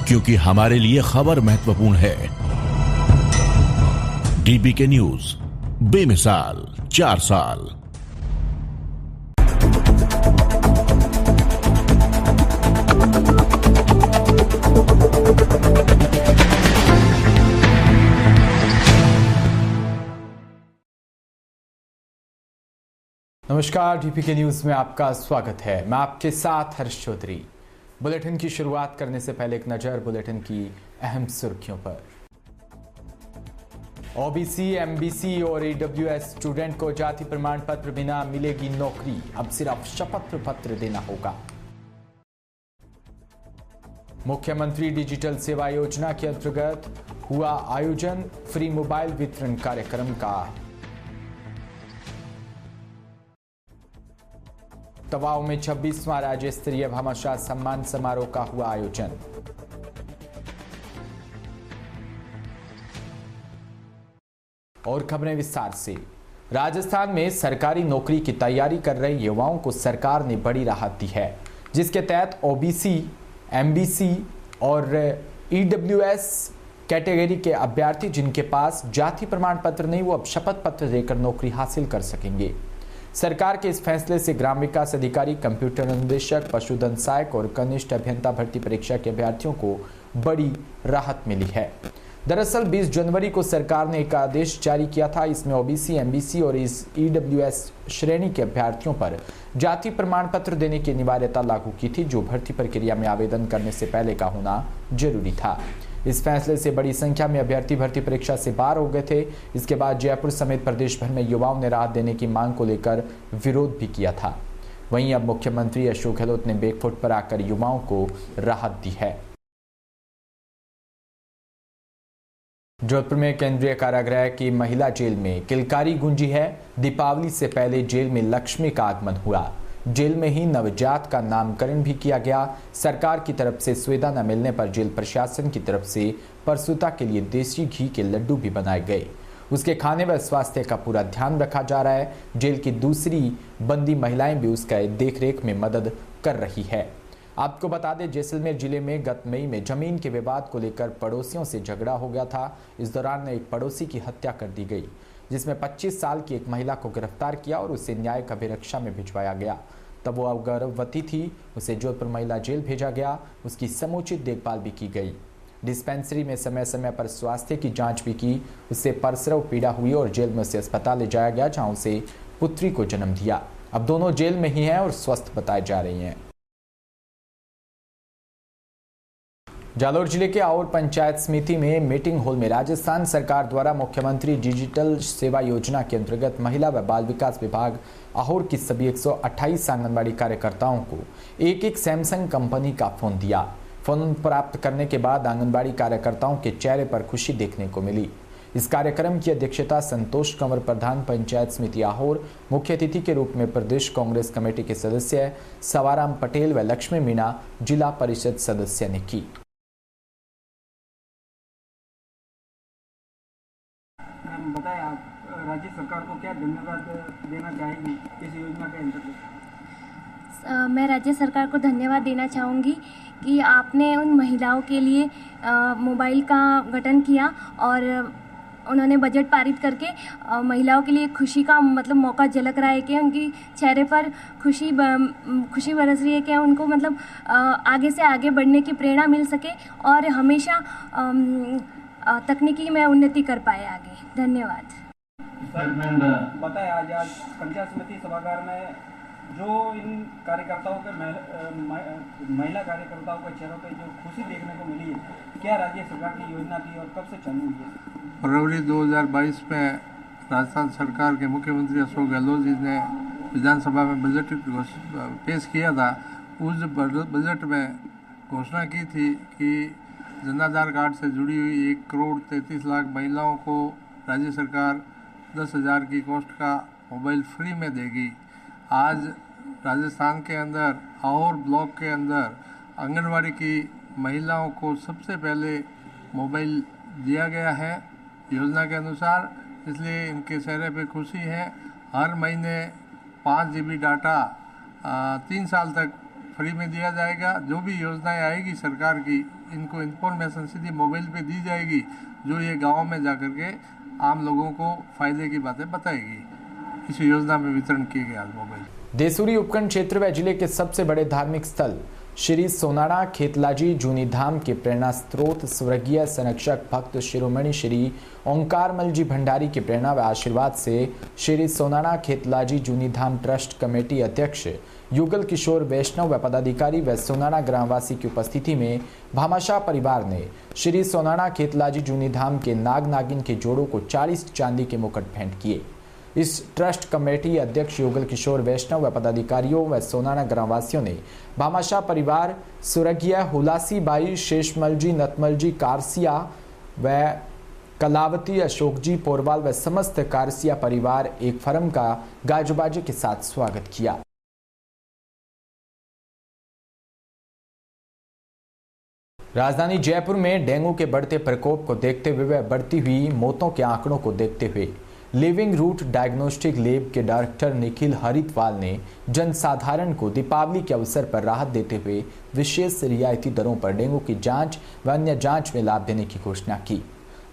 क्योंकि हमारे लिए खबर महत्वपूर्ण है। डीबीके न्यूज, बेमिसाल 4 साल। नमस्कार, डीपीके न्यूज में आपका स्वागत है। मैं आपके साथ हर्ष चौधरी। बुलेटिन की शुरुआत करने से पहले एक नजर बुलेटिन की अहम सुर्खियों पर। ओबीसी, एमबीसी और ईडब्ल्यूएस स्टूडेंट को जाति प्रमाण पत्र बिना मिलेगी नौकरी, अब सिर्फ शपथ पत्र देना होगा। मुख्यमंत्री डिजिटल सेवा योजना के अंतर्गत हुआ आयोजन, फ्री मोबाइल वितरण कार्यक्रम का। तवाओं में 26वां राज्य स्तरीय भामाशाह सम्मान समारोह का हुआ आयोजन। और खबरें विस्तार से। राजस्थान में सरकारी नौकरी की तैयारी कर रहे युवाओं को सरकार ने बड़ी राहत दी है, जिसके तहत ओबीसी, एमबीसी और ईडब्ल्यूएस कैटेगरी के अभ्यर्थी जिनके पास जाति प्रमाण पत्र नहीं, वो अब शपथ पत्र देकर नौकरी हासिल कर सकेंगे। सरकार के इस फैसले से ग्राम विकास अधिकारी, कंप्यूटर अनुदेशक, पशुधन सहायक और कनिष्ठ अभियंता भर्ती परीक्षा के अभ्यर्थियों को बड़ी राहत मिली है। दरअसल 20 जनवरी को सरकार ने एक आदेश जारी किया था। इसमें ओबीसी, एमबीसी और ईडब्ल्यूएस श्रेणी के अभ्यर्थियों पर जाति प्रमाण पत्र देने की अनिवार्यता लागू की थी, जो भर्ती प्रक्रिया में आवेदन करने से पहले का होना जरूरी था। इस फैसले से बड़ी संख्या में अभ्यर्थी भर्ती परीक्षा से बाहर हो गए थे। इसके बाद जयपुर समेत प्रदेश भर में युवाओं ने राहत देने की मांग को लेकर विरोध भी किया था। वहीं अब मुख्यमंत्री अशोक गहलोत ने बैकफुट पर आकर युवाओं को राहत दी है। जोधपुर में केंद्रीय कारागृह की महिला जेल में किलकारी गूंजी है। दीपावली से पहले जेल में लक्ष्मी का आगमन हुआ। जेल में ही नवजात का नामकरण भी किया गया। सरकार की तरफ से सुविधा न मिलने पर जेल प्रशासन की तरफ से प्रसूता के लिए देसी घी के लड्डू भी बनाए गए। उसके खाने व स्वास्थ्य का पूरा ध्यान रखा जा रहा है। जेल की दूसरी बंदी महिलाएं भी उसका देखरेख में मदद कर रही है। आपको बता दें, जैसलमेर जिले में गत मई में जमीन के विवाद को लेकर पड़ोसियों से झगड़ा हो गया था। इस दौरान एक पड़ोसी की हत्या कर दी गई, जिसमें 25 साल की एक महिला को गिरफ्तार किया और उसे न्यायिक अभिरक्षा में भिजवाया गया। तब वो गर्भवती थी। उसे जोधपुर महिला जेल भेजा गया। उसकी समुचित देखभाल भी की गई। डिस्पेंसरी में समय समय पर स्वास्थ्य की जांच भी की। उससे परसरव पीड़ा हुई और जेल में उसे अस्पताल ले जाया गया, जहां उसे पुत्री को जन्म दिया। अब दोनों जेल में ही हैं और स्वस्थ बताए जा रही हैं। जालोर जिले के आउर पंचायत समिति में मीटिंग हॉल में राजस्थान सरकार द्वारा मुख्यमंत्री डिजिटल सेवा योजना के अंतर्गत महिला व बाल विकास विभाग आहोर की सभी 128 आंगनबाड़ी कार्यकर्ताओं को एक सैमसंग कंपनी का फोन दिया। फोन प्राप्त करने के बाद आंगनबाड़ी कार्यकर्ताओं के चेहरे पर खुशी देखने को मिली। इस कार्यक्रम की अध्यक्षता संतोष कंवर, प्रधान पंचायत समिति आहोर, मुख्य अतिथि के रूप में प्रदेश कांग्रेस कमेटी के सदस्य सवाराम पटेल व लक्ष्मी मीणा, जिला परिषद सदस्य ने की। बताएं, आप राज्य सरकार को क्या धन्यवाद देना चाहेंगी इस योजना के अंतर्गत? मैं राज्य सरकार को धन्यवाद देना चाहूँगी कि आपने उन महिलाओं के लिए मोबाइल का गठन किया और उन्होंने बजट पारित करके महिलाओं के लिए खुशी का मतलब मौका झलक रहा है कि उनकी चेहरे पर खुशी बरस रही है कि उनको मतलब आगे से आगे बढ़ने की प्रेरणा मिल सके और हमेशा तकनीकी में उन्नति कर पाए आगे। धन्यवाद। सर, बताएं, आज पंचायत समिति सभागार में जो इन कार्यकर्ताओं के महिला कार्यकर्ताओं के चेहरों पे जो खुशी देखने को मिली है, क्या राज्य सरकार की योजना थी और कब से चालू हुई है? फरवरी 2022 में राजस्थान सरकार के मुख्यमंत्री अशोक गहलोत जी ने विधानसभा में बजट पेश किया था। उस बजट में घोषणा की थी कि जन आधार कार्ड से जुड़ी हुई 1,33,00,000 महिलाओं को राज्य सरकार 10,000 की कॉस्ट का मोबाइल फ्री में देगी। आज राजस्थान के अंदर आहोर ब्लॉक के अंदर आंगनवाड़ी की महिलाओं को सबसे पहले मोबाइल दिया गया है योजना के अनुसार, इसलिए इनके चेहरे पे खुशी है। हर महीने 5 GB डाटा 3 साल तक फ्री में दिया जाएगा। जो भी योजनाएं आएगी सरकार की इनको इंफॉर्मेशन सीधी मोबाइल पे दी जाएगी, जो ये गाँव में जाकर के आम लोगों को फ़ायदे की बातें बताएगी। इस योजना में वितरण किए गए आज मोबाइल। देसूरी उपखंड क्षेत्र व जिले के सबसे बड़े धार्मिक स्थल श्री सोनाड़ा खेतलाजी जूनी धाम के प्रेरणा स्रोत स्वर्गीय संरक्षक भक्त शिरोमणि श्री ओंकारमल जी भंडारी की प्रेरणा व आशीर्वाद से श्री सोनाड़ा खेतलाजी जूनी धाम ट्रस्ट कमेटी अध्यक्ष युगल किशोर वैष्णव व पदाधिकारी व सोनाड़ा ग्रामवासी की उपस्थिति में भामाशाह परिवार ने श्री सोनाड़ा खेतलाजी जूनी धाम के नाग नागिन के जोड़ों को 40 चांदी के मुकुट भेंट किए। इस ट्रस्ट कमेटी अध्यक्ष युगल किशोर वैष्णव व पदाधिकारियों व सोनाड़ा ग्रामवासियों ने भामाशाह परिवार स्वर्गीय हुलासी बाई शेषमल जी नतमल जी कारसिया व कलावती अशोक जी पोरवाल व समस्त कारसिया परिवार एक फर्म का गाजबाजी के साथ स्वागत किया। राजधानी जयपुर में डेंगू के बढ़ते प्रकोप को देखते हुए व बढ़ती हुई मौतों के आंकड़ों को देखते हुए लिविंग रूट डायग्नोस्टिक लैब के डायरेक्टर निखिल हरिद्वाल ने जनसाधारण को दीपावली के अवसर पर राहत देते हुए विशेष रियायती दरों पर डेंगू की जांच व अन्य जांच में लाभ देने की घोषणा की।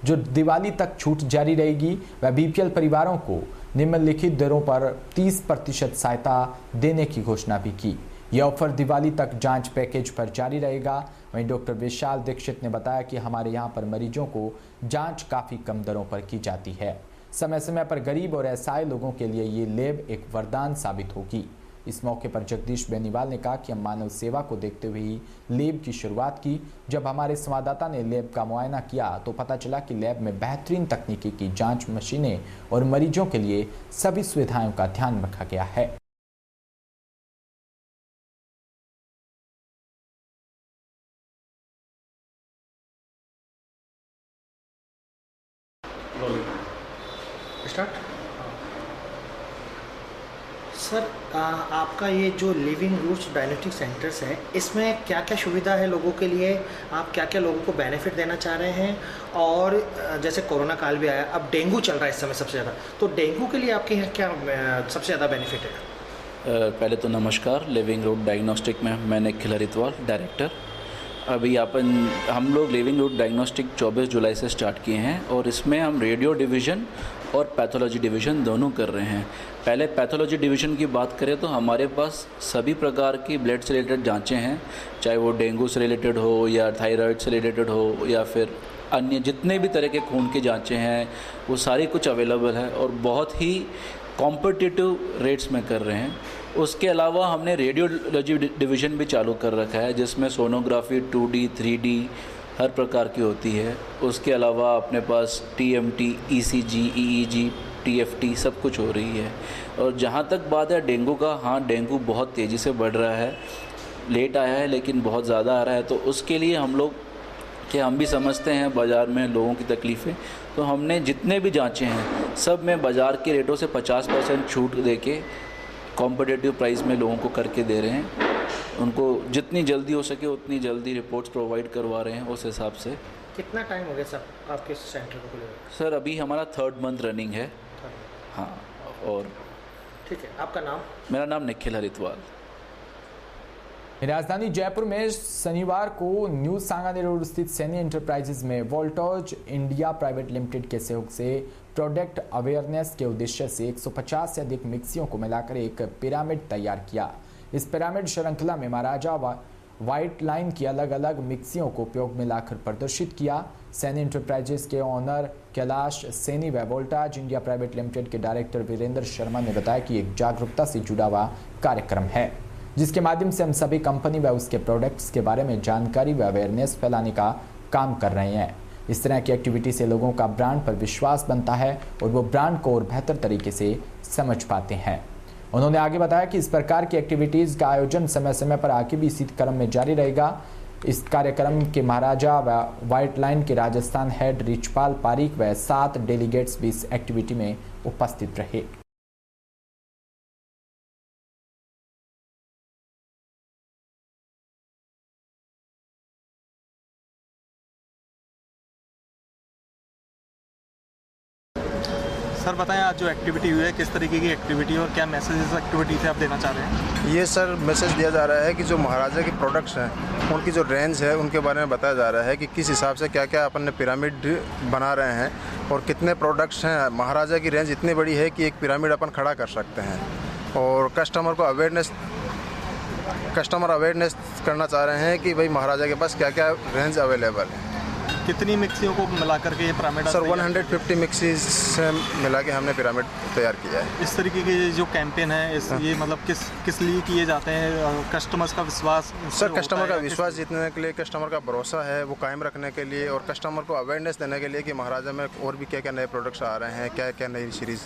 जो दिवाली तक छूट जारी रहेगी व बीपीएल परिवारों को निम्नलिखित दरों पर 30% सहायता देने की घोषणा भी की। यह ऑफर दिवाली तक जांच पैकेज पर जारी रहेगा। वहीं डॉक्टर विशाल दीक्षित ने बताया कि हमारे यहां पर मरीजों को जांच काफ़ी कम दरों पर की जाती है। समय समय पर गरीब और असहाय लोगों के लिए ये लैब एक वरदान साबित होगी। इस मौके पर जगदीश बेनीवाल ने कहा कि हम मानव सेवा को देखते हुए ही लैब की शुरुआत की। जब हमारे संवाददाता ने लैब का मुआयना किया तो पता चला कि लैब में बेहतरीन तकनीकी की जांच मशीनें और मरीजों के लिए सभी सुविधाओं का ध्यान रखा गया है। सर, आपका ये जो लिविंग रूट्स डायग्नोस्टिक सेंटर्स है, इसमें क्या क्या सुविधा है लोगों के लिए? आप क्या क्या लोगों को बेनिफिट देना चाह रहे हैं? और जैसे कोरोना काल भी आया, अब डेंगू चल रहा है इस समय सबसे ज़्यादा, तो डेंगू के लिए आपके यहाँ क्या सबसे ज़्यादा बेनिफिट है? पहले तो नमस्कार। लिविंग रूट डायग्नोस्टिक में मैं निखिल हरिद्वाल, डायरेक्टर। अभी हम लोग लिविंग रूट डायग्नोस्टिक 24 जुलाई से स्टार्ट किए हैं और इसमें हम रेडियो डिवीज़न और पैथोलॉजी डिवीज़न दोनों कर रहे हैं। पहले पैथोलॉजी डिवीज़न की बात करें तो हमारे पास सभी प्रकार की ब्लड से रिलेटेड जांचें हैं, चाहे वो डेंगू से रिलेटेड हो या थायराइड से रिलेटेड हो या फिर अन्य जितने भी तरह के खून की जांचें हैं, वो सारी कुछ अवेलेबल है और बहुत ही कॉम्पिटिटिव रेट्स में कर रहे हैं। उसके अलावा हमने रेडियोलॉजी डिवीज़न भी चालू कर रखा है, जिसमें सोनोग्राफी 2D 3D हर प्रकार की होती है। उसके अलावा अपने पास TMT, ECG, EEG, TFT सब कुछ हो रही है। और जहाँ तक बात है डेंगू का, हाँ डेंगू बहुत तेज़ी से बढ़ रहा है, लेट आया है लेकिन बहुत ज़्यादा आ रहा है। तो उसके लिए हम भी समझते हैं बाज़ार में लोगों की तकलीफ़ें, तो हमने जितने भी जांचें हैं सब में बाज़ार के रेटों से 50% छूट देके कॉम्पिटिटिव प्राइस में लोगों को करके दे रहे हैं। उनको जितनी जल्दी हो सके उतनी जल्दी रिपोर्ट्स प्रोवाइड करवा रहे हैं। उस हिसाब से कितना टाइम हो गया सर आपके सेंटर को खुले? सर अभी हमारा 3rd मंथ रनिंग है। हाँ, और ठीक है। आपका नाम? मेरा नाम निखिल हरिद्वाल। राजधानी जयपुर में शनिवार को न्यू सांगानेर रोड स्थित सैनी एंटरप्राइजेज में वोल्टाज इंडिया प्राइवेट लिमिटेड के सहयोग से प्रोडक्ट अवेयरनेस के उद्देश्य से 150 से अधिक मिक्सियों को मिलाकर एक पिरामिड तैयार किया। इस पिरामिड श्रृंखला में महाराजा व्हाइट लाइन की अलग अलग मिक्सियों को उपयोग में लाकर प्रदर्शित किया। सैनी एंटरप्राइजेज के ऑनर कैलाश सैनी व वोल्टाज इंडिया प्राइवेट लिमिटेड के डायरेक्टर वीरेंद्र शर्मा ने बताया कि एक जागरूकता से जुड़ा हुआ कार्यक्रम है, जिसके माध्यम से हम सभी कंपनी व उसके प्रोडक्ट्स के बारे में जानकारी व अवेयरनेस फैलाने का काम कर रहे हैं। इस तरह की एक्टिविटी से लोगों का ब्रांड पर विश्वास बनता है और वो ब्रांड को और बेहतर तरीके से समझ पाते हैं। उन्होंने आगे बताया कि इस प्रकार की एक्टिविटीज़ का आयोजन समय समय पर आगे भी इसी क्रम में जारी रहेगा। इस कार्यक्रम के महाराजा व व्हाइट लाइन के राजस्थान हेड रिचपाल पारीक व 7 डेलीगेट्स भी इस एक्टिविटी में उपस्थित रहे। सर बताएं, आज जो एक्टिविटी हुई है किस तरीके की एक्टिविटी और क्या मैसेज इस एक्टिविटी से आप देना चाह रहे हैं? ये सर मैसेज दिया जा रहा है कि जो महाराजा के प्रोडक्ट्स हैं उनकी जो रेंज है उनके बारे में बताया जा रहा है कि किस हिसाब से क्या क्या अपन ने पिरामिड बना रहे हैं और कितने प्रोडक्ट्स हैं। महाराजा की रेंज इतनी बड़ी है कि एक पिरामिड अपन खड़ा कर सकते हैं और कस्टमर अवेयरनेस करना चाह रहे हैं कि भाई महाराजा के पास क्या क्या रेंज अवेलेबल है। कितनी मिक्सियों को मिला करके ये पिरामिड? सर 150 मिक्सीज से मिला के हमने पिरामिड तैयार किया है। इस तरीके के जो कैंपेन है ये मतलब किस लिए किए जाते हैं? कस्टमर्स का विश्वास? सर कस्टमर का विश्वास जीतने के लिए, कस्टमर का भरोसा है वो कायम रखने के लिए और कस्टमर को अवेयरनेस देने के लिए कि महाराजा में और भी क्या क्या नए प्रोडक्ट्स आ रहे हैं, क्या क्या नई सीरीज़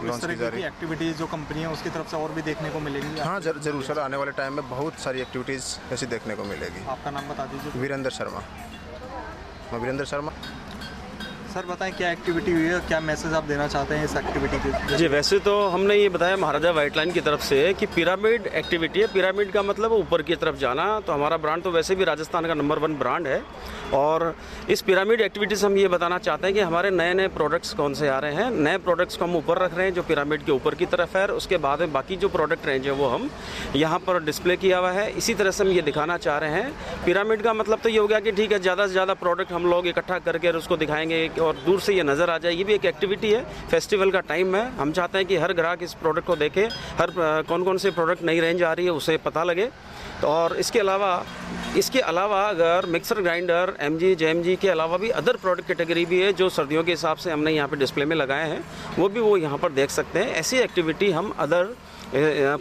इस तरह की एक्टिविटीज़ जो कंपनी है उसकी तरफ से और भी देखने को मिलेगी? हाँ जरूर सर, आने वाले टाइम में बहुत सारी एक्टिविटीज़ ऐसी देखने को मिलेगी। आपका नाम बता दीजिए। वीरेंद्र शर्मा। मैं वीरेंद्र शर्मा। सर बताएं, क्या एक्टिविटी हुई है, क्या मैसेज आप देना चाहते हैं इस एक्टिविटी के? जी वैसे तो हमने ये बताया महाराजा व्हाइट लाइन की तरफ से कि पिरामिड एक्टिविटी है। पिरामिड का मतलब ऊपर की तरफ जाना। तो हमारा ब्रांड तो वैसे भी राजस्थान का नंबर 1 ब्रांड है और इस पिरामिड एक्टिविटी से हम ये बताना चाहते हैं कि हमारे नए नए प्रोडक्ट्स कौन से आ रहे हैं। नए प्रोडक्ट्स को हम ऊपर रख रहे हैं जो पिरामिड के ऊपर की तरफ है। उसके बाद में बाकी जो प्रोडक्ट रेंज है वो हम यहाँ पर डिस्प्ले किया हुआ है। इसी तरह से हम ये दिखाना चाह रहे हैं। पिरामिड का मतलब तो ये हो गया कि ठीक है, ज़्यादा से ज़्यादा प्रोडक्ट हम लोग इकट्ठा करके उसको दिखाएंगे और दूर से ये नज़र आ जाए। ये भी एक एक्टिविटी है। फेस्टिवल का टाइम है, हम चाहते हैं कि हर ग्राहक इस प्रोडक्ट को देखे, हर कौन कौन से प्रोडक्ट नई रेंज आ रही है उसे पता लगे। तो और इसके अलावा अगर मिक्सर ग्राइंडर MG JMG के अलावा भी अदर प्रोडक्ट कैटेगरी भी है जो सर्दियों के हिसाब से हमने यहाँ पे डिस्प्ले में लगाए हैं, वो यहाँ पर देख सकते हैं। ऐसी एक्टिविटी हम अदर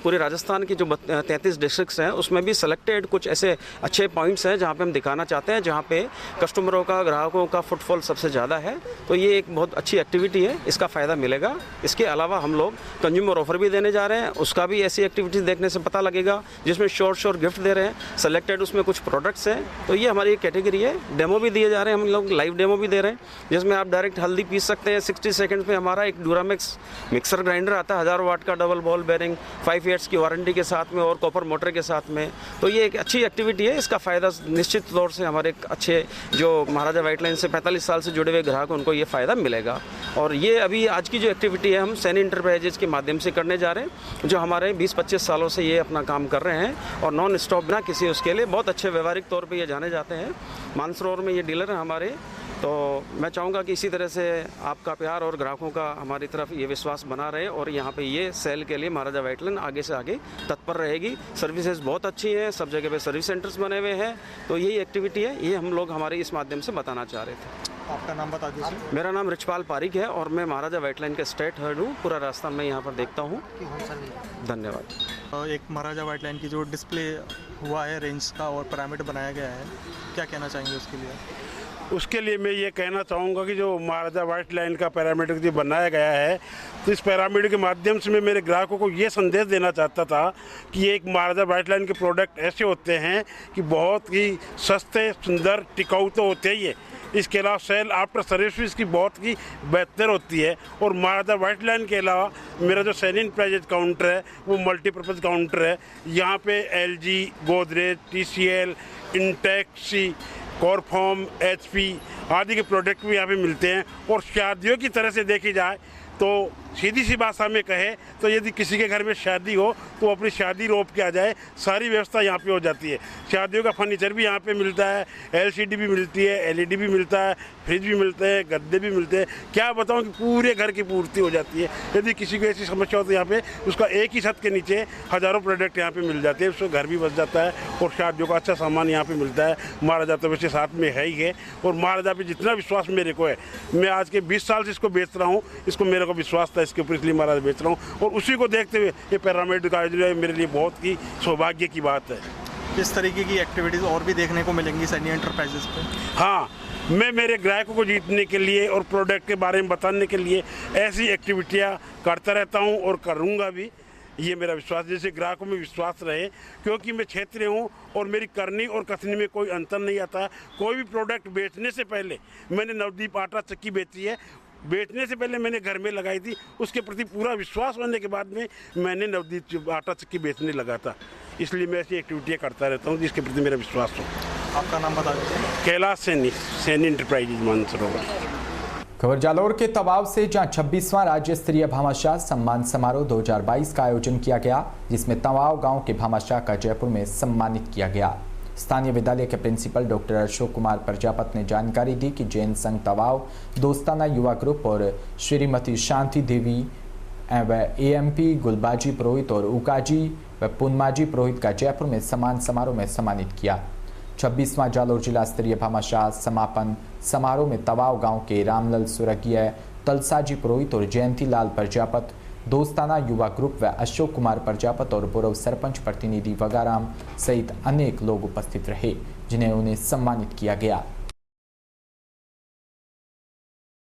पूरे राजस्थान की जो 33 डिस्ट्रिक्ट्स हैं उसमें भी सेलेक्टेड कुछ ऐसे अच्छे पॉइंट्स हैं जहाँ पे हम दिखाना चाहते हैं, जहाँ पे कस्टमरों का, ग्राहकों का फुटफॉल सबसे ज़्यादा है। तो ये एक बहुत अच्छी एक्टिविटी है, इसका फ़ायदा मिलेगा। इसके अलावा हम लोग कंज्यूमर ऑफर भी देने जा रहे हैं, उसका भी ऐसी एक्टिविटीज़ देखने से पता लगेगा जिसमें शॉर्ट गिफ्ट दे रहे हैं। सेलेक्टेड उसमें कुछ प्रोडक्ट्स हैं। तो ये हमारी एक कैटेगरी है। डेमो भी दिए जा रहे हैं, हम लोग लाइव डेमो भी दे रहे हैं जिसमें आप डायरेक्ट हल्दी पीस सकते हैं। 60 सेकेंड्स में हमारा एक ड्यूरामिक्स मिक्सर ग्राइंडर आता है 1000 वाट का, डबल बॉल बेरिंग, 5 ईयर्स की वारंटी के साथ में और कॉपर मोटर के साथ में। तो ये एक अच्छी एक्टिविटी है। इसका फ़ायदा निश्चित तौर से हमारे अच्छे जो महाराजा व्हाइट लाइन से 45 साल से जुड़े हुए ग्राहक उनको ये फ़ायदा मिलेगा। और ये अभी आज की जो एक्टिविटी है हम सैनी इंटरप्राइजेज के माध्यम से करने जा रहे हैं, जो हमारे 20-25 सालों से ये अपना काम कर रहे हैं और नॉन स्टॉप बिना किसी उसके लिए बहुत अच्छे व्यवहारिक तौर पर ये जाने जाते हैं। मानसरोवर में ये डीलर हैं हमारे। तो मैं चाहूँगा कि इसी तरह से आपका प्यार और ग्राहकों का हमारी तरफ ये विश्वास बना रहे और यहाँ पे ये सेल के लिए महाराजा व्हाइट लाइन आगे से आगे तत्पर रहेगी। सर्विसेज बहुत अच्छी हैं, सब जगह पे सर्विस सेंटर्स बने हुए हैं। तो यही एक्टिविटी है, ये हम लोग हमारे इस माध्यम से बताना चाह रहे थे। आपका नाम बता दीजिए। मेरा नाम रिचपाल पारिक है और मैं महाराजा व्हाइट लाइन के स्टेट हेड हूँ। पूरा राजस्थान में यहाँ पर देखता हूँ। धन्यवाद। एक महाराजा व्हाइट लाइन की जो डिस्प्ले हुआ है रेंज का और पिरामिड बनाया गया है, क्या कहना चाहेंगे उसके लिए? उसके लिए मैं ये कहना चाहूँगा कि जो महाराजा व्हाइट लाइन का पिरामिड जो बनाया गया है, तो इस पिरामिड के माध्यम से मैं मेरे ग्राहकों को ये संदेश देना चाहता था कि एक महाराजा व्हाइट लाइन के प्रोडक्ट ऐसे होते हैं कि बहुत ही सस्ते, सुंदर, टिकाऊ तो होते ही है। इसके अलावा सेल आफ्टर सर्विस भी इसकी बहुत ही बेहतर होती है। और महाराजा व्हाइट लाइन के अलावा मेरा जो सैनी इंटरप्राइजेज काउंटर है वो मल्टीपर्पज़ काउंटर है। यहाँ पे LG, गोदरेज, TCL, इंटेक्सी, कॉरफॉर्म, HP आदि के प्रोडक्ट भी यहाँ पे मिलते हैं। और शादियों की तरह से देखी जाए तो सीधी सी भाषा में कहे तो यदि किसी के घर में शादी हो तो अपनी शादी रोप के आ जाए, सारी व्यवस्था यहाँ पे हो जाती है। शादियों का फर्नीचर भी यहाँ पे मिलता है, LCD भी मिलती है, LED भी मिलता है, फ्रिज भी मिलते हैं, गद्दे भी मिलते हैं। क्या बताऊँ कि पूरे घर की पूर्ति हो जाती है। यदि किसी को ऐसी समस्या हो तो यहाँ पे उसका एक ही छत के नीचे हज़ारों प्रोडक्ट यहाँ पे मिल जाते हैं, उसको घर भी बच जाता है और शादियों का अच्छा सामान यहाँ पे मिलता है। महाराजा तो वैसे साथ में है ही है और महाराजा पे जितना विश्वास मेरे को है, मैं आज के 20 साल से इसको बेच रहा हूँ, इसको मेरे को विश्वास था इसके ऊपर, इसलिए महाराजा बेच रहा हूँ। और उसी को देखते हुए ये पिरामिड का जो है मेरे लिए बहुत ही सौभाग्य की बात है। इस तरीके की एक्टिविटीज़ और भी देखने को मिलेंगी सैनी एंटरप्राइजेस पे? हाँ, मैं मेरे ग्राहकों को जीतने के लिए और प्रोडक्ट के बारे में बताने के लिए ऐसी एक्टिविटियाँ करता रहता हूँ और करूँगा भी। ये मेरा विश्वास, जैसे ग्राहकों में विश्वास रहे, क्योंकि मैं क्षेत्रीय हूँ और मेरी करनी और कसनी में कोई अंतर नहीं आता। कोई भी प्रोडक्ट बेचने से पहले मैंने नवदीप आटा चक्की बेची है, बेचने से पहले मैंने घर में लगाई थी, उसके प्रति पूरा विश्वास होने के बाद में मैंने नवदीप आटा चक्की बेचने लगा था। इसलिए मैं ऐसी एक्टिविटियाँ करता रहता हूँ जिसके प्रति मेरा विश्वास हो। आपका नाम बता दीजिए। कैलाश सैनी, सैनी इंटरप्राइजेज मानसरोवर। खबर जालौर के तवाव से, जहां 26वां राज्य स्तरीय भामाशाह सम्मान समारोह 2022 का आयोजन किया गया, जिसमें तवाव गांव के भामाशाह का जयपुर में सम्मानित किया गया। स्थानीय विद्यालय के प्रिंसिपल डॉक्टर अशोक कुमार प्रजापत ने जानकारी दी कि जैन संघ तवाव, दोस्ताना युवा ग्रुप और श्रीमती शांति देवी व एएमपी गुलबाजी पुरोहित और उकाजी व पुनमाजी पुरोहित का जयपुर में सम्मान समारोह में सम्मानित किया। 26वां जालौर जिला स्तरीय भामाशाह समापन समारोह में तवाव गांव के रामलाल सुरगिया, तलसाजी पुरोहित और जयंती लाल प्रजापत, दोस्ताना युवा ग्रुप व अशोक कुमार प्रजापत और पूर्व सरपंच प्रतिनिधि वगाराम सहित अनेक लोग उपस्थित रहे, जिन्हें उन्हें सम्मानित किया गया।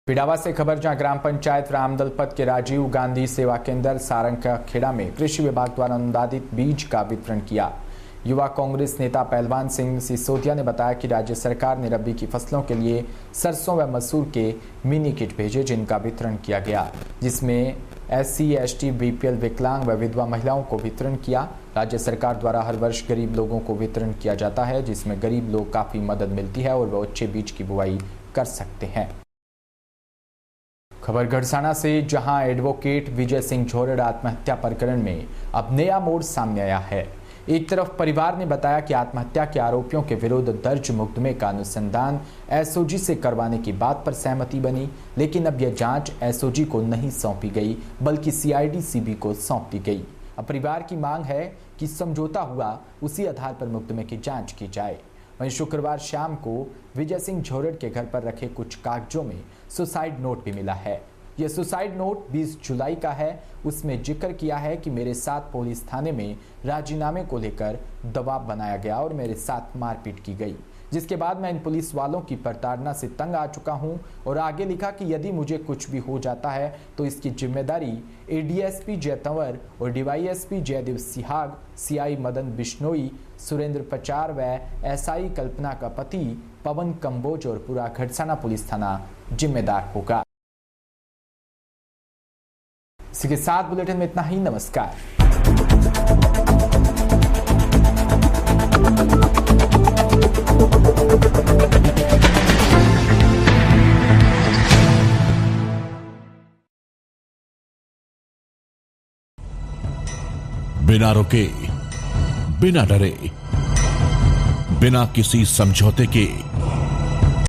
पिडावा से खबर, जहां ग्राम पंचायत रामदलपत के राजीव गांधी सेवा केंद्र सारंग का खेड़ा में कृषि विभाग द्वारा अनुदानित बीज का वितरण किया। युवा कांग्रेस नेता पहलवान सिंह सिसोदिया ने बताया कि राज्य सरकार ने रबी की फसलों के लिए सरसों व मसूर के मिनी किट भेजे, जिनका वितरण किया गया, जिसमें SC, ST, BPL, विकलांग व विधवा महिलाओं को वितरण किया। राज्य सरकार द्वारा हर वर्ष गरीब लोगों को वितरण किया जाता है, जिसमें गरीब लोग काफी मदद मिलती है और वह अच्छे बीज की बुआई कर सकते हैं। खबर गढ़साना से, जहां एडवोकेट विजय सिंह झोरड़ आत्महत्या प्रकरण में अब नया मोड़ सामने आया है। एक तरफ परिवार ने बताया कि आत्महत्या के आरोपियों के विरुद्ध दर्ज मुकदमे का अनुसंधान SOG से करवाने की बात पर सहमति बनी, लेकिन अब यह जांच SOG को नहीं सौंपी गई, बल्कि CID CB को सौंप दी गई। अब परिवार की मांग है कि समझौता हुआ उसी आधार पर मुकदमे की जांच की जाए। वहीं शुक्रवार शाम को विजय सिंह झोरड़ के घर पर रखे कुछ कागजों में सुसाइड नोट भी मिला है। यह सुसाइड नोट 20 जुलाई का है। उसमें जिक्र किया है कि मेरे साथ पुलिस थाने में राजीनामे को लेकर दबाव बनाया गया और मेरे साथ मारपीट की गई, जिसके बाद मैं इन पुलिस वालों की प्रताड़ना से तंग आ चुका हूं। और आगे लिखा कि यदि मुझे कुछ भी हो जाता है तो इसकी जिम्मेदारी ADSP जय तंवर और DYSP जयदेव सिहाग, CI मदन बिश्नोई, सुरेंद्र पचार व SI कल्पना का पति पवन कंबोज और पूरा घड़साना पुलिस थाना जिम्मेदार होगा। इसी के साथ बुलेटिन में इतना ही। नमस्कार। बिना रुके, बिना डरे, बिना किसी समझौते के